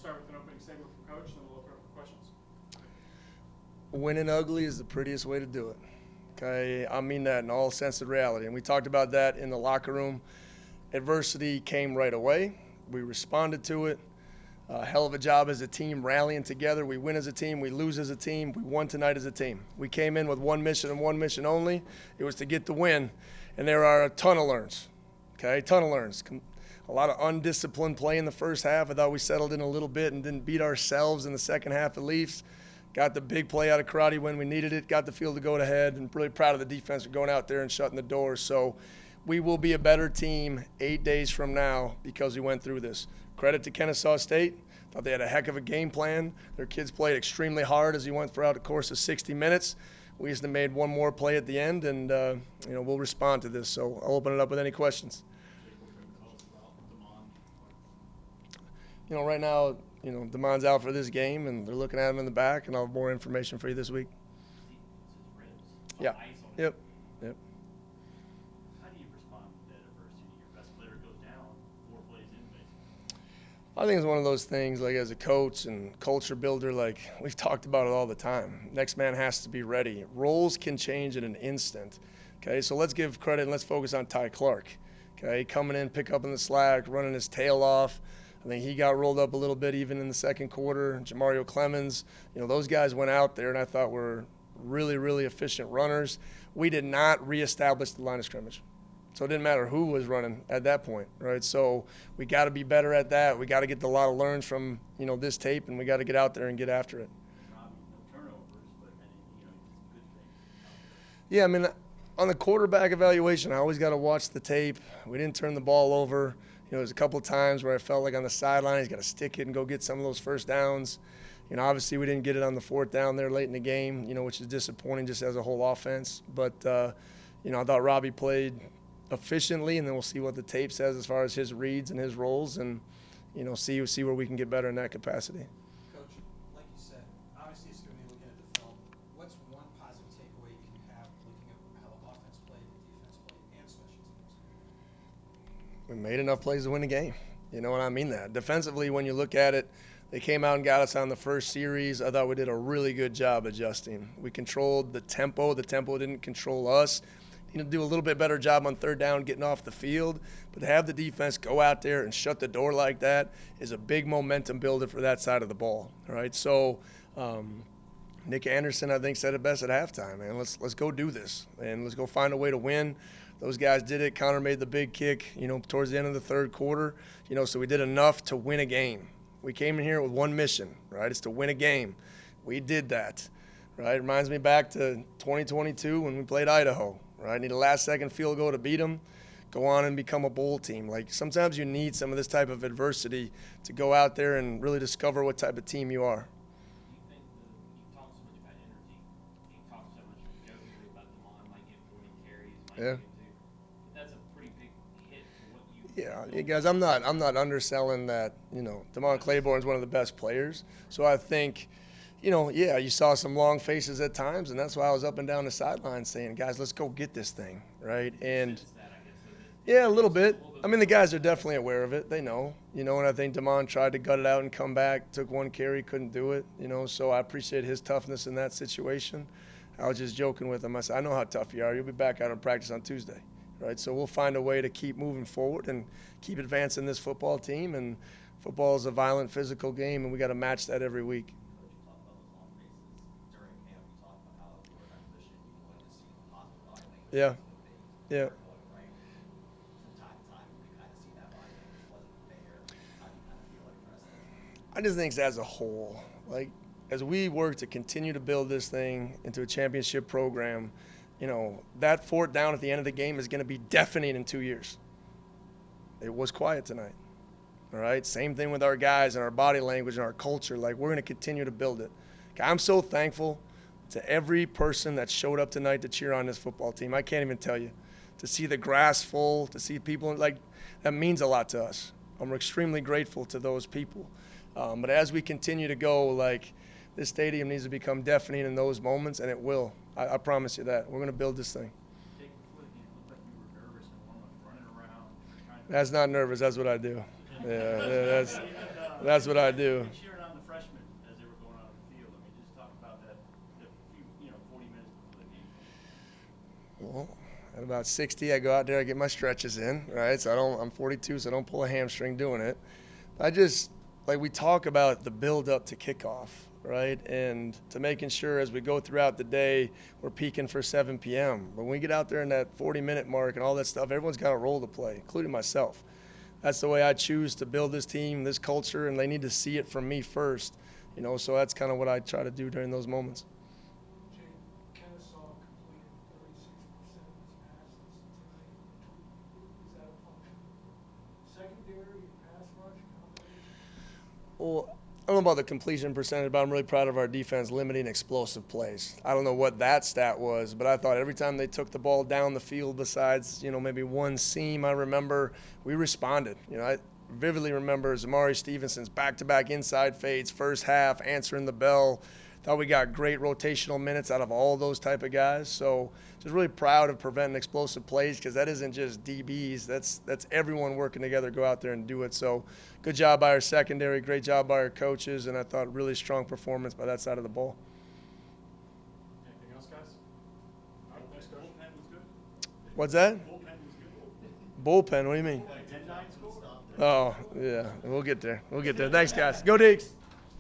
start with an opening statement from Coach, and then we'll open up for questions. Winning ugly is the prettiest way to do it. Okay, I mean that in all sense of reality. And we talked about that in the locker room. Adversity came right away. We responded to it. A hell of a job as a team rallying together. We win as a team. We lose as a team. We won tonight as a team. We came in with one mission and one mission only. It was to get the win. And there are a ton of learns. Okay, a ton of learns. A lot of undisciplined play in the first half. I thought we settled in a little bit and didn't beat ourselves in the second half at least. Got the big play out of Karate when we needed it. Got the field to go ahead. And really proud of the defense for going out there and shutting the door. So we will be a better team 8 days from now because we went through this. Credit to Kennesaw State. Thought they had a heck of a game plan. Their kids played extremely hard as he went throughout the course of 60 minutes. We just made one more play at the end, and we'll respond to this. So I'll open it up with any questions. Right now, Damon's out for this game, and they're looking at him in the back, and I'll have more information for you this week. Yeah. Yep. How do you respond to that adversity? Your best player goes down 4 plays in, basically. I think it's one of those things, like as a coach and culture builder, like we've talked about it all the time. Next man has to be ready. Roles can change in an instant. Okay, so let's give credit and let's focus on Ty Clark. Okay, coming in, pick up in the slack, running his tail off. I think he got rolled up a little bit even in the second quarter. Jamario Clemens, those guys went out there and I thought were really, really efficient runners. We did not reestablish the line of scrimmage. So it didn't matter who was running at that point, right? So we got to be better at that. We got to get a lot of learns from, this tape, and we got to get out there and get after it. Robbie, no turnovers, but some good things. Yeah, I mean, on the quarterback evaluation, I always got to watch the tape. We didn't turn the ball over. There's a couple of times where I felt like on the sideline, he's got to stick it and go get some of those first downs. Obviously we didn't get it on the 4th down there late in the game, which is disappointing just as a whole offense. But, I thought Robbie played efficiently, and then we'll see what the tape says as far as his reads and his roles, and see where we can get better in that capacity. Coach, like you said, obviously it's going to be looking at the film. What's one positive takeaway you can have looking at how the offense played, the defense played, and special teams? We made enough plays to win the game. And I mean that. Defensively, when you look at it, they came out and got us on the first series. I thought we did a really good job adjusting. We controlled the tempo. The tempo didn't control us. Do a little bit better job on 3rd down getting off the field. But to have the defense go out there and shut the door like that is a big momentum builder for that side of the ball. All right, so Nick Anderson, I think, said it best at halftime, man. Let's go do this, and let's go find a way to win. Those guys did it. Connor made the big kick, towards the end of the 3rd quarter. So we did enough to win a game. We came in here with one mission, right? It's to win a game. We did that, right? It reminds me back to 2022 when we played Idaho, right? Need a last-second field goal to beat them, go on and become a bowl team. Like, sometimes you need some of this type of adversity to go out there and really discover what type of team you are. Do you think you talk so much about energy, you talk so much jokingly about Damon might get 40 carries, might Yeah. get 2, but that's a pretty big hit for what you Yeah, guys, I'm not underselling that. Damon Claiborne's one of the best players. So I think, you saw some long faces at times, and that's why I was up and down the sideline saying, guys, let's go get this thing, right? And yeah, a little bit. I mean, the guys are definitely aware of it. They know, and I think Damon tried to gut it out and come back, took one carry, couldn't do it, so I appreciate his toughness in that situation. I was just joking with him. I said, I know how tough you are. You'll be back out in practice on Tuesday. Right, so we'll find a way to keep moving forward and keep advancing this football team. And football is a violent, physical game, and we got to match that every week. Yeah. I just think as a whole, like as we work to continue to build this thing into a championship program, that 4th down at the end of the game is going to be deafening in 2 years. It was quiet tonight. All right, same thing with our guys and our body language and our culture. Like, we're going to continue to build it. I'm so thankful to every person that showed up tonight to cheer on this football team. I can't even tell you. To see the grass full, to see people, like, that means a lot to us. I'm extremely grateful to those people. But as we continue to go, like, this stadium needs to become deafening in those moments, and it will. I promise you that. We're going to build this thing. Jake, before the game, it looked like you were nervous and warm-up, running around. That's not nervous. That's what I do. Yeah, That's what I do. And cheering on the freshmen as they were going out on the field. I mean, just talk about that few, 40 minutes before the game. Well, at about 60, I go out there, I get my stretches in, right? So I'm 42, so I don't pull a hamstring doing it. We talk about the build up to kickoff, right? And to making sure as we go throughout the day, we're peaking for 7 p.m. But when we get out there in that 40-minute mark and all that stuff, everyone's got a role to play, including myself. That's the way I choose to build this team, this culture, and they need to see it from me first. So that's kind of what I try to do during those moments. Jake, Kennesaw completed 36% of his passes tonight. Is that a function of secondary, pass rush, combination? Well, I don't know about the completion percentage, but I'm really proud of our defense limiting explosive plays. I don't know what that stat was, but I thought every time they took the ball down the field, besides maybe one seam, I remember we responded. I vividly remember Zamari Stevenson's back-to-back inside fades, first half, answering the bell. Thought we got great rotational minutes out of all those type of guys. So just really proud of preventing explosive plays, because that isn't just DBs. That's everyone working together, go out there and do it. So good job by our secondary, great job by our coaches, and I thought really strong performance by that side of the ball. Anything else, guys? All right, thanks, Coach. Bullpen was good. What's that? Bullpen was good. Bullpen, what do you mean? Like 10-9 score. Oh, yeah, we'll get there. Thanks, guys. Go Deeks.